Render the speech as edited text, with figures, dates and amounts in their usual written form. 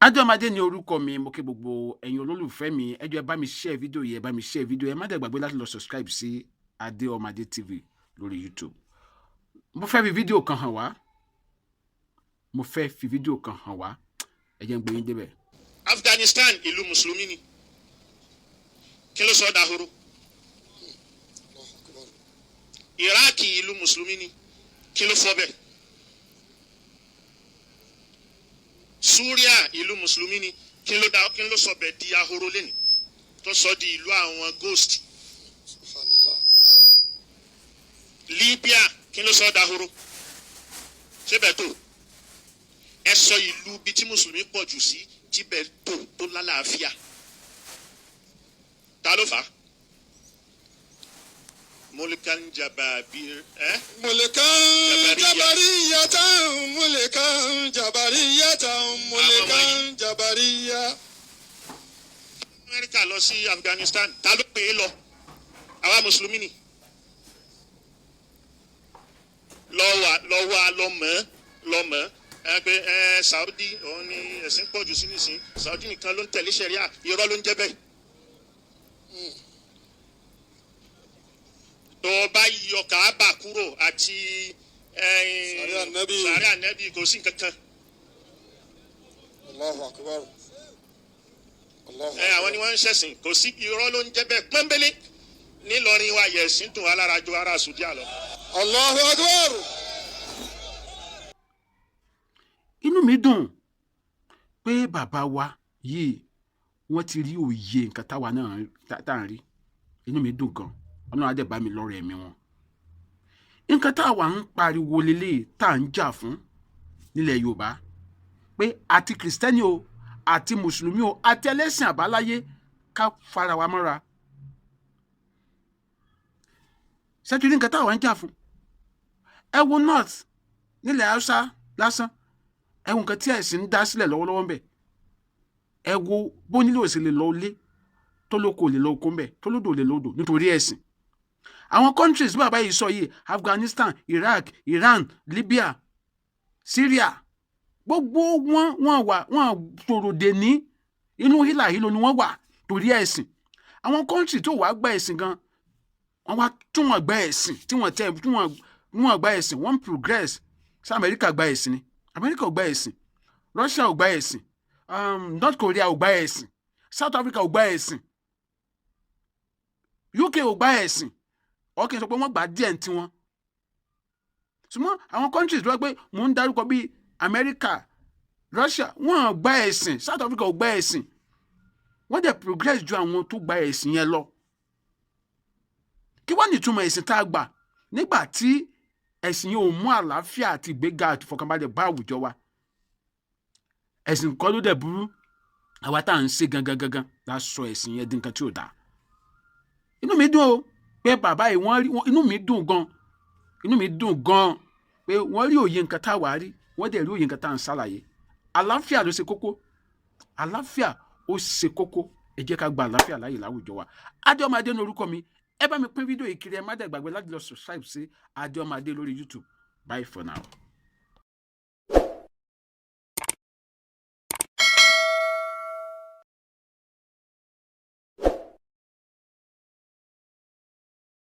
Adéọmọdé ni orúkọ mi, mo kí gbogbo ẹ̀yin olólùfẹ́ mi, ẹ jọ̀ọ́ ẹ bá mi share fídíò yìí, ẹ bá mi share fídíò, ẹ má dẹ̀ gbàgbé láti lọ subscribe sí Adéọmọdé TV lórí YouTube. Mo fẹ́ fi fídíò kan hàn wá. Ẹ jẹ́ n gbé yín débẹ̀. Afghanistan ìlú Musulumi ni. Kí ló sọ dahoro? Iraq ìlú Musulumi ni. Kí ló fọ́ bẹ́ẹ̀? Syria ìlú Musulumi ni. Kí ló sọ bẹ́ẹ̀ di ahoro lẹ́nu? Tó sọ di ìlú àwọn ghost. Libya kí ló sọ dahoro? Ṣé bẹ́ẹ̀ tó? Ẹ sọ ìlú bí tí Mùsùlùmí pọ̀ jù sí tí bẹ́ẹ̀ tó lálàáfíà. Ta ló fà á? Mulikan Jababir, Mulikan Jabariyatan, Mulikan Jabariyatan, Mulikan Jabariya. Amẹ́ríkà lọ sí Afghanistan, ta ló pè é lọ? Àwa Mùsùlùmí ni. Lọ́mọ́. Ẹgbẹ́ Saudi òun ni ẹ̀sìn pọ̀jù sí nísìn. Saudi nìkan ló ń tẹ̀lé ṣẹ̀ríà, irọ́ ló ń jẹ́ bẹ́ẹ̀. Tó bá yọ Kaaba kúrò àti sàárẹ̀ ànẹ́bì kò sí nǹkan kan. Allahu Akbar. Àwọn ni wọ́n ń ṣẹ̀sìn, kò sí irọ́ ló ń jẹ́ bẹ́ẹ̀ pọ́nbélé. Nílọrin wa yẹ̀sìn dùn alára ju ara Sùdíà lọ. Allahu Akbar. Inú mi dùn pé bàbá wa yìí wọ́n ti rí òye nǹkan táwa náà tá à ń rí. Inú mi dùn gan. Ọlọ́run á dẹ̀ bá mi lọ́rọ̀ ẹ̀mí wọn. Nǹkan táwa ń pariwo lélẹ̀ tá à ń jà fún nílẹ̀ Yorùbá pé àti Kìrìsìtẹ́nì o àti Mùsùlùmí o àti ẹlẹ́sìn àbáláyé ká fara wa mọ́ra. Ṣẹ́tù ní nǹkan táwa ń jà fún. Ẹ wo North nílẹ̀ Haúsá lásán. Ẹ wo nǹkan tí ẹ̀sìn ń dá sílẹ̀ lọ́wọ́lọ́wọ́ ń bẹ̀. Ẹ wo bó nílò òsì lè lọ ilé tó lóko lè lọ oko ń bẹ̀ tó lódò lè lódò nítorí ẹ̀sìn. Àwọn countries bí bàbá yìí sọ yìí, Afghanistan, Iraq, Iran, Libya, Syria, gbogbo wọn tòrò dè ní inú hílàhílo ni wọ́n wà torí ẹ̀sìn. Àwọn country tó wàá gba ẹ̀sìn gan, wọ́n wá tún wọn gba ẹ̀sìn tí wọ́n gba ẹ̀sìn, wọ́n progress. Sí Amẹ́ríkà gba ẹ̀sìn ni. Amẹ́ríkà ò gba ẹ̀sìn. Russia ò gba ẹ̀sìn. North Korea ò gba ẹ̀sìn. South Africa ò gba ẹ̀sìn. UK ò gba ẹ̀sìn. Ọkàn sọ pé wọ́n gbà díẹ̀ ní tiwọn. Ṣùgbọ́n àwọn countries ló wá pé mò ń dárúkọ bíi Amẹ́ríkà, Russia, wọ́n ò gba ẹ̀sìn. South Africa ò gba ẹ̀sìn. Wọ́n dẹ̀ progress ju àwọn tó gba ẹ̀sìn yẹn lọ. Kí wọ́n ní ìtumọ̀ ẹ̀sìn tá a gbà nígbà tí ẹ̀sìn yẹn ò mú àlàáfíà àti ìgbéga àti ìfọkànbalẹ̀ bá àwùjọ wa? Ẹ̀sìn kọ́ ló dẹ̀ burú. Àwa tá à ń ṣe gangan la sọ ẹ̀sìn yẹn di nǹkan tí ò dáa. Inú mi dùn o pé bàbá yìí inú mi dùn gan pé wọ́n rí òye nǹkan tá a wà rí, wọ́n dẹ̀ rí òye nǹkan tá à ń ṣàlàyé. Àlàáfíà ló ṣe kókó. Àlàáfíà ó ṣe kókó. Ẹ jẹ́ ká gba àlàáfíà láàyè láwùjọ wa. Adéọmọdé ní orúkọ mi. Ẹ bá mi pín fídíò yìí kiri, ẹ má dẹ̀ gbàgbé láti lọ subscribe sí Adéọmọdé lórí YouTube. Bye for now.